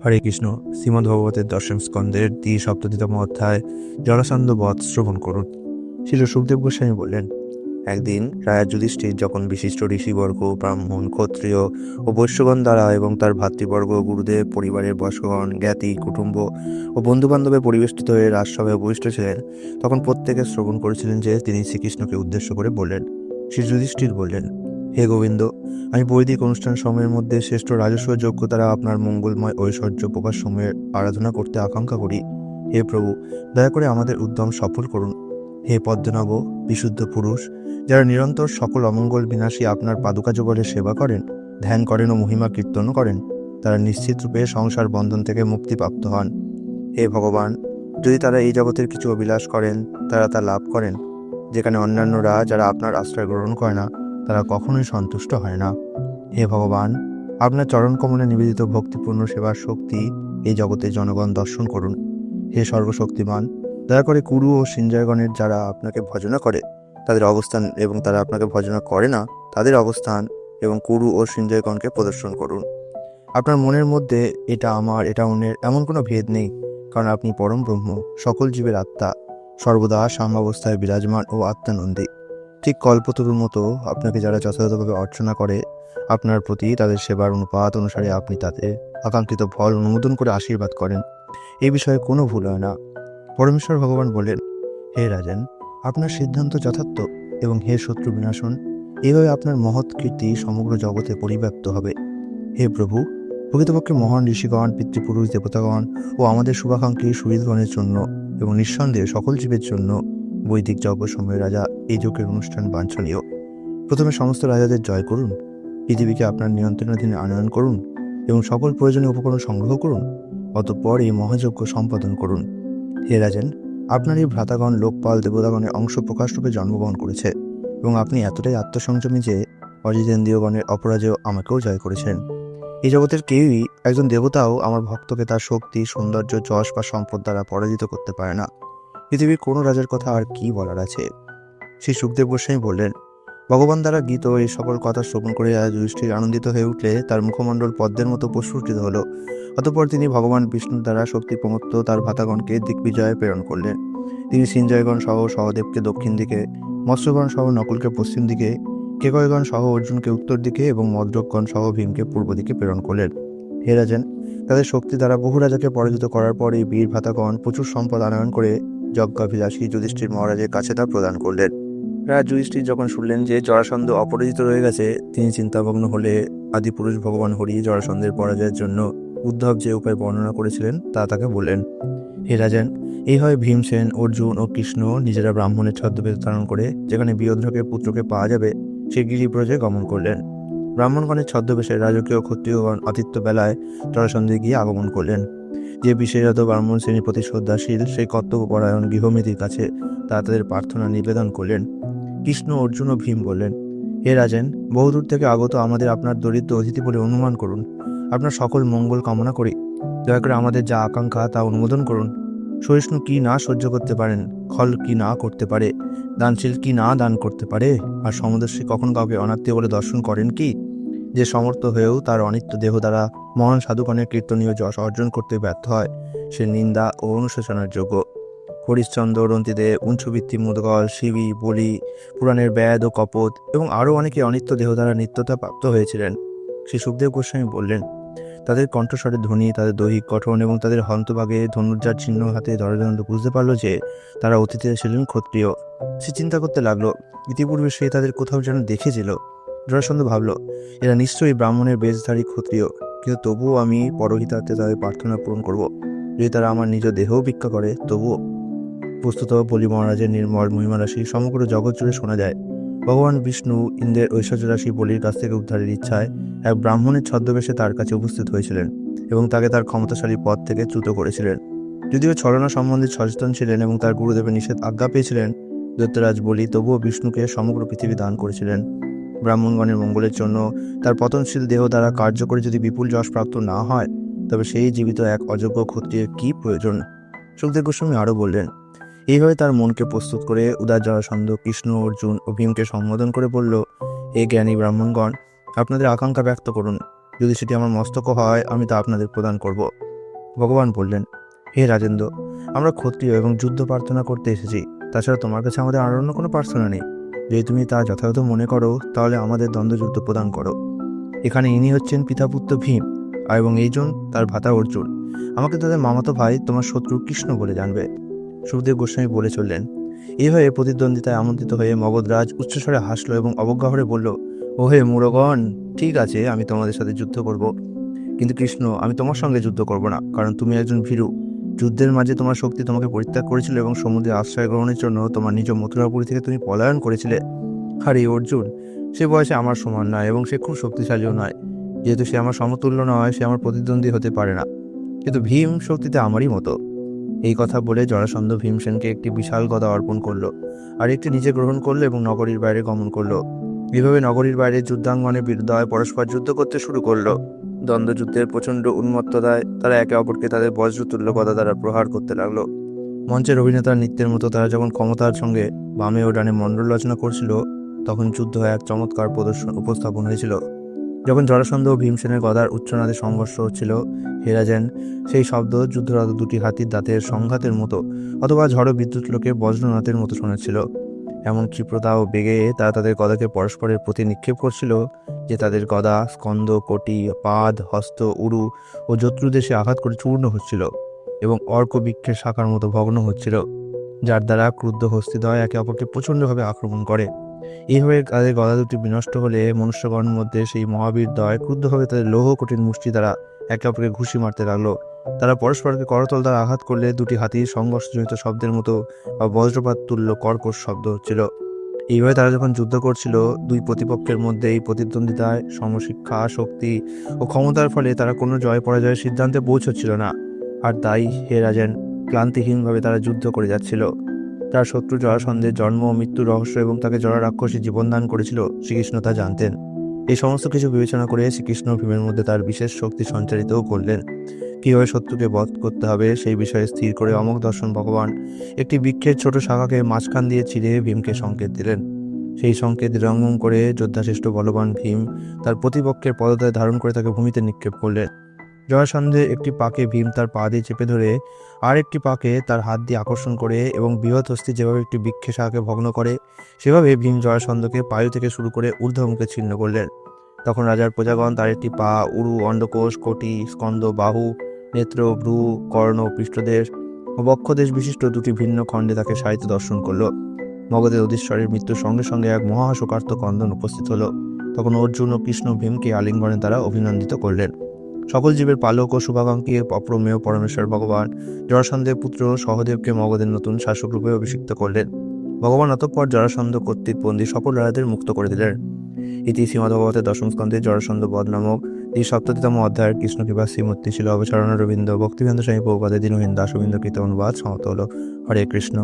হরে কৃষ্ণ। শ্রীমদ্ভগবতের দশম স্কন্ধের সপ্ততিতম অধ্যায় জরাসন্ধ বধ শ্রবণ করুন। শ্রীল সুখদেব গোস্বামী বললেন, একদিন রাজা যুধিষ্ঠির যখন বিশিষ্ট ঋষিবর্গ, ব্রাহ্মণ, ক্ষত্রিয় ও বৈশ্যগণ দ্বারা এবং তার ভাতৃবর্গ, গুরুদেব, পরিবারের বর্ষগণ, জ্ঞাতি, কুটুম্ব ও বন্ধুবান্ধবে পরিবেষ্টিত হয়ে রাজসভায় উপবিষ্ট ছিলেন, তখন প্রত্যেকে শ্রবণ করেছিলেন যে তিনি শ্রীকৃষ্ণকে উদ্দেশ্য করে বললেন। শ্রী যুধিষ্ঠির বললেন, হে গোবিন্দ, আমি বৈদিক অনুষ্ঠান সময়ের মধ্যে শ্রেষ্ঠ রাজস্ব যোগ্য দ্বারা আপনার মঙ্গলময় ঐশ্বর্য প্রকাশ সময়ের আরাধনা করতে আকাঙ্ক্ষা করি। হে প্রভু, দয়া করে আমাদের উদ্যম সফল করুন। হে পদ্মনাভ, বিশুদ্ধ পুরুষ, যারা নিরন্তর সকল অমঙ্গল বিনাশী আপনার পাদুকা যুগলের সেবা করেন, ধ্যান করেন ও মহিমা কীর্তন করেন, তারা নিশ্চিত রূপে সংসার বন্ধন থেকে মুক্তিপ্রাপ্ত হন। হে ভগবান, যদি তারা এই জগতের কিছু অভিলাষ করেন, তারা তা লাভ করেন, যেখানে অন্যান্যরা যারা আপনার আশ্রয় গ্রহণ করে না, তারা কখনোই সন্তুষ্ট হয় না। হে ভগবান, আপনার চরণ কমলে নিবেদিত ভক্তিপূর্ণ সেবার শক্তি এই জগতে জনগণ দর্শন করুন। হে সর্বশক্তিমান, দয়া করে কুরু ও সিঞ্জয়গণের যারা আপনাকে ভজনা করে তাদের অবস্থান এবং তারা আপনাকে ভজনা করে না তাদের অবস্থান এবং কুরু ও সিঞ্জয়গণকে প্রদর্শন করুন। আপনার মনের মধ্যে এটা আমার, এটা অন্যের এমন কোনো ভেদ নেই, কারণ আপনি পরম ব্রহ্ম, সকল জীবের আত্মা, সর্বদা সাম্যাবস্থায় বিরাজমান ও আত্মানন্দী। ঠিক কল্পতরুর মতো আপনাকে যারা যথাযথভাবে অর্চনা করে, আপনার প্রতি তাদের সেবার অনুপাত অনুসারে আপনি তাদের আকাঙ্ক্ষিত ফল অনুমোদন করে আশীর্বাদ করেন। এই বিষয়ে কোনো ভুল হয় না। পরমেশ্বর ভগবান বলেন, হে রাজন, আপনার সিদ্ধান্ত যথার্থ এবং হে শত্রু বিনাশন, এইভাবে আপনার মহৎ কীর্তি সমগ্র জগতে পরিব্যাপ্ত হবে। হে প্রভু, প্রকৃতপক্ষে মহান ঋষিগণ, পিতৃপুরুষ, দেবতাগণ ও আমাদের শুভাকাঙ্ক্ষী সুহৃদগণের জন্য এবং নিঃসন্দেহে সকল জীবের জন্য বৈদিক যজ্ঞ সময়ের রাজা এই যজ্ঞের অনুষ্ঠান বাঞ্ছনীয়। প্রথমে সমস্ত রাজাদের জয় করুন, পৃথিবীকে আপনার নিয়ন্ত্রণাধীনে আনয়ন করুন এবং সকল প্রয়োজনীয় উপকরণ সংগ্রহ করুন। অতঃপর এই মহাযজ্ঞ সম্পাদন করুন। হে রাজেন, আপনার এই ভ্রাতাগণ লোকপাল দেবতাগণের অংশ প্রকাশরূপে জন্মগ্রহণ করেছে এবং আপনি এতটাই আত্মসংযমী যে অজিতেন্দ্রিয়গণের অপরাজেয় আমাকেও জয় করেছেন। এই জগতের কেউই, একজন দেবতাও আমার ভক্তকে তার শক্তি, সৌন্দর্য, যশ বা সম্পদ দ্বারা পরাজিত করতে পারে না। পৃথিবীর কোনো রাজার কথা আর কি বলার আছে। শ্রী সুখদেব গোস্বামী বললেন, ভগবান দ্বারা গীত এই সকল কথা শ্রবণ করে রাজা যুধিষ্ঠির আনন্দিত হয়ে উঠলে তার মুখমণ্ডল পদ্মের মতো প্রস্ফুটিত হলো। অতঃপর তিনি ভগবান বিষ্ণুর দ্বারা শক্তি প্রমত্ত তার ভ্রাতাগণকে দিগ্বিজয়ে প্রেরণ করলেন। তিনি সিঞ্জয়গণ সহ সহদেবকে দক্ষিণ দিকে, মৎস্যগণ সহ নকুলকে পশ্চিম দিকে, কেকয়গণ সহ অর্জুনকে উত্তর দিকে এবং মদ্রকগণ সহ ভীমকে পূর্ব দিকে প্রেরণ করলেন। হে রাজেন, তাদের শক্তি দ্বারা বহু রাজাকে পরাজিত করার পর এই বীর ভ্রাতাগণ প্রচুর সম্পদ আনয়ন করে যজ্ঞাভিলাষী যুধিষ্ঠির মহারাজের কাছে তা প্রদান করলেন। রাজা যুধিষ্ঠির যখন শুনলেন যে জরাসন্ধ অপরাজিত রয়ে গেছে, তিনি চিন্তামগ্ন হলে আদিপুরুষ ভগবান হরি জরাসন্ধের পরাজয়ের জন্য উদ্ধব যে উপায় বর্ণনা করেছিলেন তা তাকে বললেন। হে রাজন, এইভাবে ভীমসেন, অর্জুন ও কৃষ্ণ নিজেরা ব্রাহ্মণের ছদ্মবেশ ধারণ করে যেখানে বিয়দ্রকের পুত্রকে পাওয়া যাবে সে গিরিব্রজে গমন করলেন। ব্রাহ্মণগণের ছদ্মবেশে রাজকীয় ক্ষত্রিয়গণ আদিত্য বেলায় জরাসন্ধে গিয়ে আগমন করলেন। যে বিশেষত ব্রাহ্মণ শ্রেণীর প্রতি শ্রদ্ধাশীল সেই কর্তব্যপরায়ণ গৃহমিতির কাছে তাদের প্রার্থনা নিবেদন করলেন। কৃষ্ণ, অর্জুন ও ভীম বললেন, হে রাজেন, বহুদূর থেকে আগত আমাদের আপনার দরিদ্র অতিথি বলে অনুমান করুন। আপনার সকল মঙ্গল কামনা করি। দয়া করে আমাদের যা আকাঙ্ক্ষা তা অনুমোদন করুন। সহিষ্ণু কি না সহ্য করতে পারেন, খল কি না করতে পারে, দানশীল কি না দান করতে পারে, আর সমদর্শী কখন কাউকে অনাত্মীয় বলে দর্শন করেন কি? যে সমর্থ হয়েও তার অনিত্য দেহ দ্বারা মহান সাধুগণের কীর্তনীয় যশ অর্জন করতে ব্যর্থ হয়, সে নিন্দা ও অনুশোচনার যোগ্য। হরিশ্চন্দ্র, রন্তিদেব, উঞ্চবৃত্তি, মুদগল, শিবী, বলি, পুরাণের বেদ ও কপট এবং আরও অনেকে অনিত্য দেহ দ্বারা নিত্যতা প্রাপ্ত হয়েছিলেন। শ্রী সুখদেব গোস্বামী বললেন, তাদের কণ্ঠস্বরের ধ্বনি, তাদের দৈহিক গঠন এবং তাদের হন্তভাগে ধনুর্জার চিহ্ন হাতে ধরাধারণত বুঝতে পারল যে তারা অতীতে ছিলেন ক্ষত্রিয়। সে চিন্তা করতে লাগলো, ইতিপূর্বে সে তাদের কোথাও যেন দেখেছিল। জরাসন্ধ ভাবল, এরা নিশ্চয়ই ব্রাহ্মণের বেশধারী ক্ষত্রিয়, কিন্তু তবুও আমি পরহিতার্থে তাদের প্রার্থনা পূরণ করব। যদি তারা আমার নিজ দেহও ভিক্ষা করে তবুও। বস্তুত বলি মহারাজের নির্মল মহিমারাশি সমগ্র জগৎ জুড়ে শোনা যায়। ভগবান বিষ্ণু ইন্দ্রের ঐশ্বর্যরাশি বলির কাছ থেকে উদ্ধারের ইচ্ছায় এক ব্রাহ্মণের ছদ্মবেশে তার কাছে উপস্থিত হয়েছিলেন এবং তাকে তার ক্ষমতাশালী পদ থেকে চ্যুত করেছিলেন। যদিও ছলনা সম্বন্ধে সচেতন ছিলেন এবং তার গুরুদেবের নিষেধ আজ্ঞা পেয়েছিলেন, দৈত্যরাজ বলি তবুও বিষ্ণুকে সমগ্র পৃথিবী দান করেছিলেন। ব্রাহ্মণগণের মঙ্গলের জন্য তার পতনশীল দেহ দ্বারা কার্য করে যদি বিপুল যশ প্রাপ্ত না হয়, তবে সেই জীবিত এক অযোগ্য ক্ষত্রিয়ের কি প্রয়োজন? সুখদেব গোস্বামী আরও বললেন, এইভাবে তার মনকে প্রস্তুত করে উদার জরাসন্ধ কৃষ্ণ, অর্জুন ও ভীমকে সম্বোধন করে বলল, হে জ্ঞানী ব্রাহ্মণগণ, আপনাদের আকাঙ্ক্ষা ব্যক্ত করুন। যদি সেটি আমার মস্তক হয়, আমি তা আপনাদের প্রদান করব। ভগবান বললেন, হে রাজেন্দ্র, আমরা ক্ষত্রিয় এবং যুদ্ধ প্রার্থনা করতে এসেছি। তাছাড়া তোমার কাছে আমাদের আর অন্য কোনো প্রার্থনা নেই। যদি তুমি তা যথাযথ মনে করো তাহলে আমাদের দ্বন্দ্বযুদ্ধ প্রদান করো। এখানে ইনি হচ্ছেন পিতাপুত্র ভীম, আর এবং এইজন তার ভ্রাতা অর্জুন। আমাকে তাদের মামাতো ভাই তোমার শত্রু কৃষ্ণ বলে জানবে। সুখদেব গোস্বামী বলে চললেন। এইভাবে প্রতিদ্বন্দ্বিতায় আমন্ত্রিত হয়ে মগধরাজ উচ্চস্বরে হাসল এবং অবজ্ঞাভরে বলল, ওহে মূঢ়গণ, ঠিক আছে, আমি তোমাদের সাথে যুদ্ধ করব, কিন্তু কৃষ্ণ, আমি তোমার সঙ্গে যুদ্ধ করব না, কারণ তুমি একজন ভীরু। যুদ্ধের মাঝে তোমার শক্তি তোমাকে পরিত্যাগ করেছিল এবং সমুদ্রে আশ্রয় গ্রহণের জন্য তোমার নিজ মথুরাপুরী থেকে তুমি পলায়ন করেছিলে। আর এই অর্জুন, সে বয়সে আমার সমান নয় এবং সে খুব শক্তিশালীও নয়। যেহেতু সে আমার সমতুল্য নয়, সে আমার প্রতিদ্বন্দ্বী হতে পারে না, কিন্তু ভীম শক্তিতে আমারই মতো। এই কথা বলে জরাসন্ধ ভীমসেনকে একটি বিশাল গদা অর্পণ করলো, আর একটি নিজে গ্রহণ করলো এবং নগরীর বাইরে গমন করলো। এভাবে নগরীর বাইরে যুদ্ধাঙ্গনের বিরুদ্ধে পরস্পর যুদ্ধ করতে শুরু করলো। দ্বন্দ্বযুদ্ধের প্রচণ্ড উন্মত্ততায় তারা একে অপরকে তাদের বজ্রতুল্য গদা দ্বারা প্রহার করতে লাগলো। মঞ্চের অভিনেতার নৃত্যের মতো তারা যখন ক্ষমতার সঙ্গে বামে ও ডানে মণ্ডল রচনা করছিল, তখন যুদ্ধ এক চমৎকার প্রদর্শন উপস্থাপন হয়েছিল। যখন জরাসন্ধ ও ভীমসেনের গদার উচ্চনাদে সংঘর্ষ হচ্ছিল, হেরাজেন সেই শব্দ যুদ্ধরত দুটি হাতির দাঁতের সংঘাতের মতো অথবা ঝড় বিদ্যুৎ লোকে বজ্রনাথের মতো শোনাচ্ছিল। এমন ক্ষিপ্রতা ও বেগে তারা তাদের গদাকে পরস্পরের প্রতি নিক্ষেপ করছিল যে তাদের গদা স্কন্দ, কটি, পাদ, হস্ত, উরু ও জত্রুদেশে আঘাত করে চূর্ণ হচ্ছিল এবং অর্ক বৃক্ষের শাখার মতো ভগ্ন হচ্ছিল, যার দ্বারা ক্রুদ্ধ হস্তিদ্বয় একে অপরকে প্রচণ্ডভাবে আক্রমণ করে। এইভাবে তাদের গদা দুটি বিনষ্ট হলে মনুষ্যগণের মধ্যে সেই মহাবীর দ্বয় ক্রুদ্ধভাবে তাদের লৌহ কঠিন মুষ্টি দ্বারা একে অপরকে ঘুষি মারতে লাগলো। তারা পরস্পরকে করতল দ্বারা আঘাত করলে দুটি হাতির সংঘর্ষজনিত শব্দের মতো বা বজ্রপাত তুল্য কর্কশ শব্দ হচ্ছিল। এইভাবে তারা যখন যুদ্ধ করছিল, দুই প্রতিপক্ষের মধ্যে এই প্রতিদ্বন্দ্বিতায় সমশিক্ষা, শক্তি ও ক্ষমতার ফলে তারা কোনো জয় পরাজয়ের সিদ্ধান্তে পৌঁছচ্ছিল না। আর তাই হে রাজেন, ক্লান্তিহীনভাবে তারা যুদ্ধ করে যাচ্ছিল। তার শত্রু জরাসন্ধের জন্ম ও মৃত্যুর রহস্য এবং তাকে জরা রাক্ষসী জীবনদান করেছিল, শ্রীকৃষ্ণ তা জানতেন। এই সমস্ত কিছু বিবেচনা করে শ্রীকৃষ্ণ ভীমের মধ্যে তার বিশেষ শক্তি সঞ্চারিতও করলেন। কীভাবে শত্রুকে বধ করতে হবে সেই বিষয়ে স্থির করে অমোঘ দর্শন ভগবান একটি বৃক্ষের ছোট শাখাকে মাঝখান দিয়ে চিরে ভীমকে সংকেত দিলেন। সেই সংকেত রঙ্গম করে যোদ্ধাশ্রেষ্ঠ বলবান ভীম তার প্রতিপক্ষের পদতলে ধারণ করে তাকে ভূমিতে নিক্ষেপ করলেন। জরাসন্ধের একটি পাকে ভীম তার পা দিয়ে চেপে ধরে আর একটি পাকে তার হাত দিয়ে আকর্ষণ করে এবং বৃহৎ হস্তি যেভাবে একটি বৃক্ষের শাখাকে ভগ্ন করে, সেভাবে ভীম জরাসন্ধকে পায়ু থেকে শুরু করে ঊর্ধ্বমুখে ছিন্ন করলেন। তখন রাজার প্রজাগণ তার একটি পা, উরু, অন্ডকোষ, কোটি, স্কন্দ, বাহু, নেত্র, ভ্রু, কর্ণ, পৃষ্ঠদেশ ও বক্ষদেশ বিশিষ্ট দুটি ভিন্ন খণ্ডে তাকে সাহিত্য দর্শন করল। মগধের অধীশ্বরের মৃত্যুর সঙ্গে সঙ্গে এক মহাশোকার্ত ক্রন্দন উপস্থিত হলো। তখন অর্জুন ও কৃষ্ণ ভীমকে আলিঙ্গনে তারা অভিনন্দিত করলেন। সকল জীবের পালক ও শুভাকাঙ্ক্ষী অপ্রমেয় পরমেশ্বর ভগবান জরাসন্ধের পুত্র সহদেবকে মগধের নতুন শাসক রূপে অভিষিক্ত করলেন। ভগবান অতঃপর জরাসন্ধ কর্তৃক বন্দী সকল রাজাদের মুক্ত করে দিলেন। ইতি শ্রীমদ্ভাগবতের দশম স্কন্ধে জরাসন্ধ বধ নামক এই ৭৭তম অধ্যায়ের কৃষ্ণকৃপা শ্রীমূর্তি ছিল অবচরণ রবীন্দ্র ভক্তিবেন্দ্র স্বামী প্রভুপাদের দীনহীন দাসবিন্দ কৃত অনুবাদ সমাপ্ত হল। হরে কৃষ্ণ।